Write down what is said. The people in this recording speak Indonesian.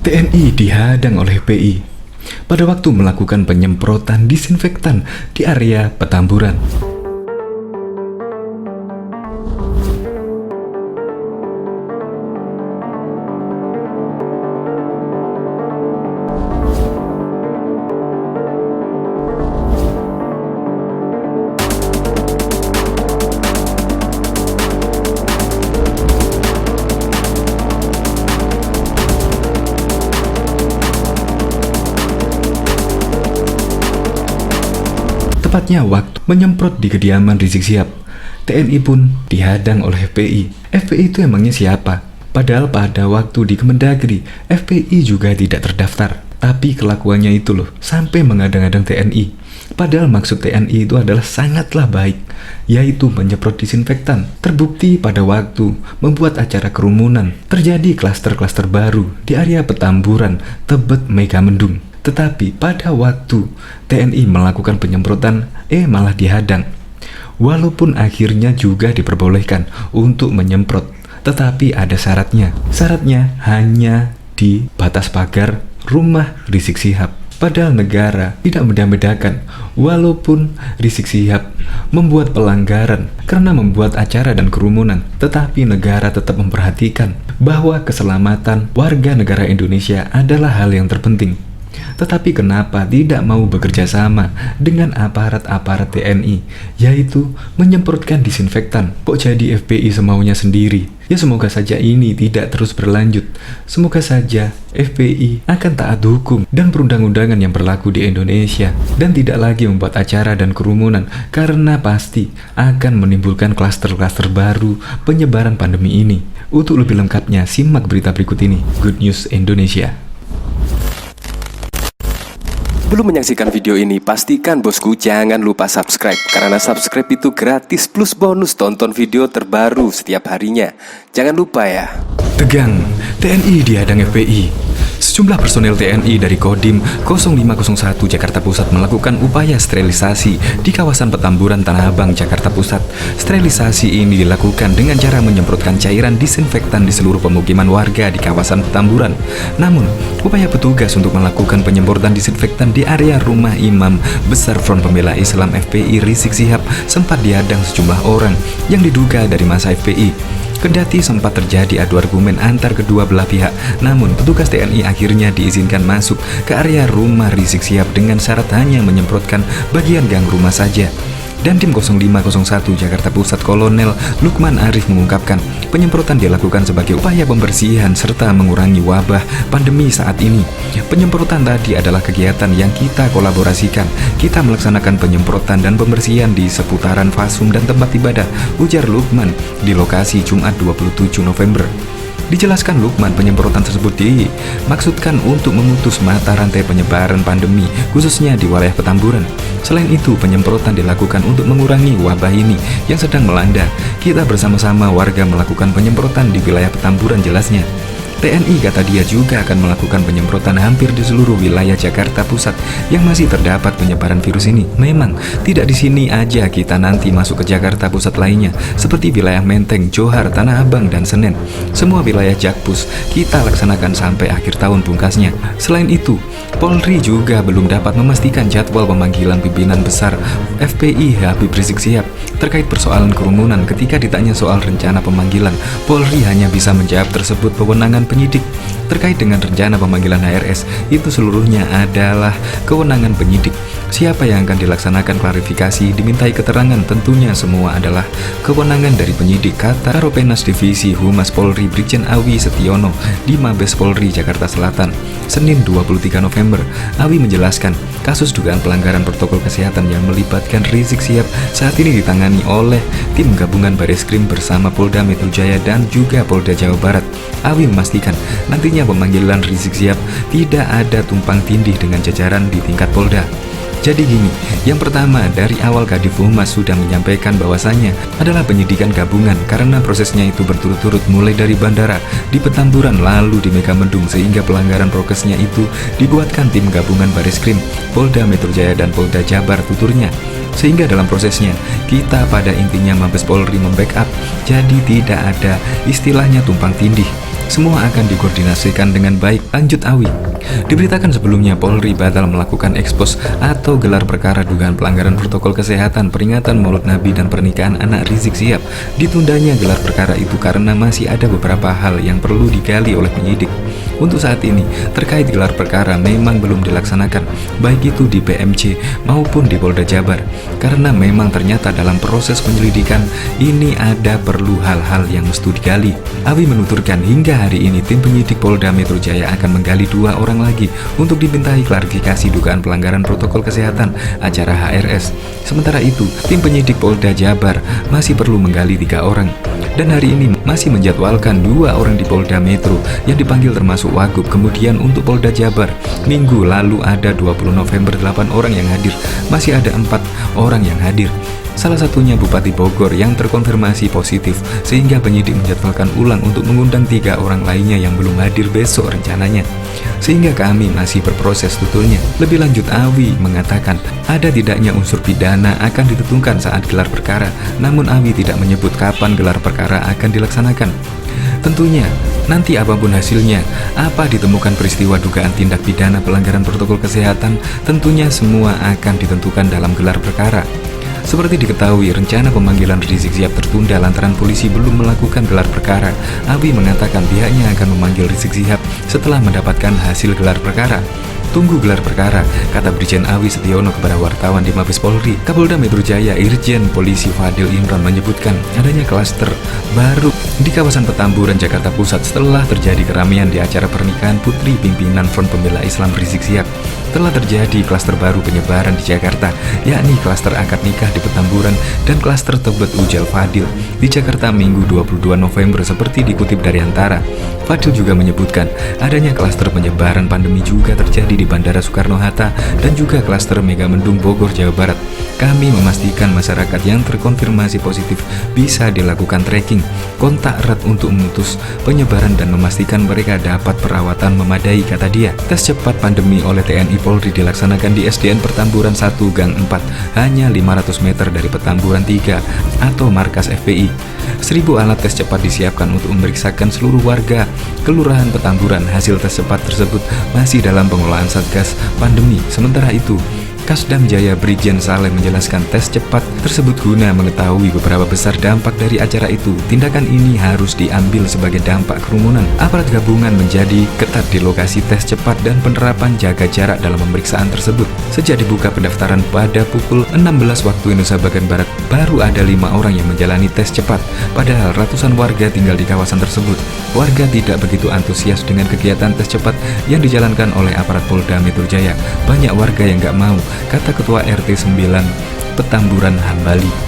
TNI dihadang oleh FPI pada waktu melakukan penyemprotan disinfektan di area Petamburan. Tepatnya waktu menyemprot di kediaman Rizik Syihab, TNI pun dihadang oleh FPI. FPI itu emangnya siapa? Padahal pada waktu di Kemendagri, FPI juga tidak terdaftar. Tapi kelakuannya itu loh, sampai mengadang-adang TNI. Padahal maksud TNI itu adalah sangatlah baik, yaitu menyemprot disinfektan. Terbukti pada waktu membuat acara kerumunan, terjadi klaster-klaster baru di area Petamburan, Tebet, Megamendung. Tetapi pada waktu TNI melakukan penyemprotan, malah dihadang. Walaupun akhirnya juga diperbolehkan untuk menyemprot, tetapi ada syaratnya. Syaratnya hanya di batas pagar rumah Rizik Syihab. Padahal negara tidak membeda-bedakan, walaupun Rizik Syihab membuat pelanggaran karena membuat acara dan kerumunan, tetapi negara tetap memperhatikan bahwa keselamatan warga negara Indonesia adalah hal yang terpenting. Tetapi kenapa tidak mau bekerja sama dengan aparat-aparat TNI, yaitu menyemprotkan disinfektan? Kok jadi FPI semaunya sendiri? Ya semoga saja ini tidak terus berlanjut. Semoga saja FPI akan taat hukum dan perundang-undangan yang berlaku di Indonesia, dan tidak lagi membuat acara dan kerumunan, karena pasti akan menimbulkan klaster-klaster baru penyebaran pandemi ini. Untuk lebih lengkapnya, simak berita berikut ini. Good News Indonesia. Belum menyaksikan video ini, pastikan bosku jangan lupa subscribe, karena subscribe itu gratis plus bonus tonton video terbaru setiap harinya. Jangan lupa ya. Tegang, TNI dihadang FPI. Sejumlah personel TNI dari Kodim 0501 Jakarta Pusat melakukan upaya sterilisasi di kawasan Petamburan, Tanah Abang, Jakarta Pusat. Sterilisasi ini dilakukan dengan cara menyemprotkan cairan disinfektan di seluruh pemukiman warga di kawasan Petamburan. Namun, upaya petugas untuk melakukan penyemprotan disinfektan di area rumah Imam Besar Front Pembela Islam FPI Rizik Syihab sempat dihadang sejumlah orang yang diduga dari masa FPI. Kendati sempat terjadi adu argumen antar kedua belah pihak, namun petugas TNI akhirnya diizinkan masuk ke area rumah Rizik Syihab dengan syarat hanya menyemprotkan bagian gang rumah saja. Dandim 0501 Jakarta Pusat Kolonel Lukman Arif mengungkapkan, penyemprotan dilakukan sebagai upaya pembersihan serta mengurangi wabah pandemi saat ini. Penyemprotan tadi adalah kegiatan yang kita kolaborasikan. Kita melaksanakan penyemprotan dan pembersihan di seputaran fasum dan tempat ibadah, ujar Lukman di lokasi Jumat 27 November. Dijelaskan Lukman, penyemprotan tersebut dimaksudkan untuk memutus mata rantai penyebaran pandemi, khususnya di wilayah Petamburan. Selain itu, penyemprotan dilakukan untuk mengurangi wabah ini yang sedang melanda. Kita bersama-sama warga melakukan penyemprotan di wilayah Petamburan, jelasnya. TNI kata dia juga akan melakukan penyemprotan hampir di seluruh wilayah Jakarta Pusat yang masih terdapat penyebaran virus ini. Memang tidak di sini aja, kita nanti masuk ke Jakarta Pusat lainnya seperti wilayah Menteng, Johar, Tanah Abang, dan Senen. Semua wilayah Jakpus kita laksanakan sampai akhir tahun pungkasnya. Selain itu, Polri juga belum dapat memastikan jadwal pemanggilan pimpinan besar FPI Habib Rizik Syihab terkait persoalan kerumunan. Ketika ditanya soal rencana pemanggilan, Polri hanya bisa menjawab tersebut kewenangan penyidik. Terkait dengan rencana pemanggilan HRS, itu seluruhnya adalah kewenangan penyidik. Siapa yang akan dilaksanakan klarifikasi, dimintai keterangan, tentunya semua adalah kewenangan dari penyidik, kata Karopenas Divisi Humas Polri Brigjen Awi Setiono di Mabes Polri Jakarta Selatan, Senin 23 November. Awi menjelaskan, kasus dugaan pelanggaran protokol kesehatan yang melibatkan Rizik Syihab saat ini ditangani oleh tim gabungan Bareskrim bersama Polda Metro Jaya dan juga Polda Jawa Barat. Awi memastikan nantinya pemanggilan Rizik Syihab tidak ada tumpang tindih dengan jajaran di tingkat Polda. Jadi gini, yang pertama, dari awal Kadif Humas sudah menyampaikan bahwasannya adalah penyidikan gabungan karena prosesnya itu berturut-turut mulai dari bandara, di Petamburan, lalu di Megamendung, sehingga pelanggaran prokesnya itu dibuatkan tim gabungan Bareskrim, Polda Metro Jaya dan Polda Jabar, tuturnya. Sehingga dalam prosesnya, kita pada intinya Mabes Polri membackup, jadi tidak ada istilahnya tumpang tindih. Semua akan dikoordinasikan dengan baik, lanjut Awi. Diberitakan sebelumnya Polri batal melakukan ekspos atau gelar perkara dugaan pelanggaran protokol kesehatan peringatan Maulid Nabi dan pernikahan anak Rizik Syihab. Ditundanya gelar perkara itu karena masih ada beberapa hal yang perlu digali oleh penyidik. Untuk saat ini, terkait gelar perkara memang belum dilaksanakan, baik itu di PMC maupun di Polda Jabar. Karena memang ternyata dalam proses penyelidikan ini ada perlu hal-hal yang mesti digali. Awi menuturkan hingga hari ini tim penyidik Polda Metro Jaya akan menggali 2 orang lagi untuk dimintai klarifikasi dugaan pelanggaran protokol kesehatan acara HRS. Sementara itu, tim penyidik Polda Jabar masih perlu menggali 3 orang. Dan hari ini masih menjadwalkan 2 orang di Polda Metro yang dipanggil termasuk Wagub. Kemudian untuk Polda Jabar, minggu lalu ada 20 November 8 orang yang hadir, masih ada 4 orang yang hadir. Salah satunya Bupati Bogor yang terkonfirmasi positif, sehingga penyidik menjadwalkan ulang untuk mengundang 3 orang lainnya yang belum hadir besok rencananya. Sehingga kami masih berproses tutulnya. Lebih lanjut, Awi mengatakan ada tidaknya unsur pidana akan ditentukan saat gelar perkara, namun Awi tidak menyebut kapan gelar perkara akan dilaksanakan. Tentunya, nanti apapun hasilnya, apa ditemukan peristiwa dugaan tindak pidana pelanggaran protokol kesehatan, tentunya semua akan ditentukan dalam gelar perkara. Seperti diketahui, rencana pemanggilan Rizik Syihab tertunda lantaran polisi belum melakukan gelar perkara. Awi mengatakan pihaknya akan memanggil Rizik Syihab setelah mendapatkan hasil gelar perkara. Tunggu gelar perkara, kata Brigjen Awi Setiono kepada wartawan di Mabes Polri. Kapolda Metro Jaya Irjen Polisi Fadil Imran menyebutkan adanya klaster baru di kawasan Petamburan, Jakarta Pusat setelah terjadi keramaian di acara pernikahan putri pimpinan Front Pembela Islam Rizik Syihab. Telah terjadi klaster baru penyebaran di Jakarta, yakni klaster akad nikah di Petamburan dan klaster Tebet Ujal Fadil di Jakarta Minggu 22 November seperti dikutip dari Antara. Fadil juga menyebutkan adanya klaster penyebaran pandemi juga terjadi di Bandara Soekarno-Hatta dan juga klaster Megamendung Bogor, Jawa Barat. Kami memastikan masyarakat yang terkonfirmasi positif bisa dilakukan tracking, kontak erat untuk memutus penyebaran dan memastikan mereka dapat perawatan memadai, kata dia. Tes cepat pandemi oleh TNI Polri dilaksanakan di SDN Pertamburan 1 Gang 4, hanya 500 meter dari Petamburan 3 atau markas FPI. 1000 alat tes cepat disiapkan untuk memeriksakan seluruh warga Kelurahan Petamburan. Hasil tes cepat tersebut masih dalam pengelolaan Satgas Pandemi. Sementara itu, Kasdam Jaya Brigjen Saleh menjelaskan tes cepat tersebut guna mengetahui beberapa besar dampak dari acara itu. Tindakan ini harus diambil sebagai dampak kerumunan. Aparat gabungan menjadi ketat di lokasi tes cepat dan penerapan jaga jarak dalam pemeriksaan tersebut. Sejak dibuka pendaftaran pada pukul 16 waktu Indonesia bagian Barat, baru ada 5 orang yang menjalani tes cepat. Padahal ratusan warga tinggal di kawasan tersebut. Warga tidak begitu antusias dengan kegiatan tes cepat yang dijalankan oleh aparat Polda Metro Jaya. Banyak warga yang gak mau, kata Ketua RT 9 Petamburan Hambali.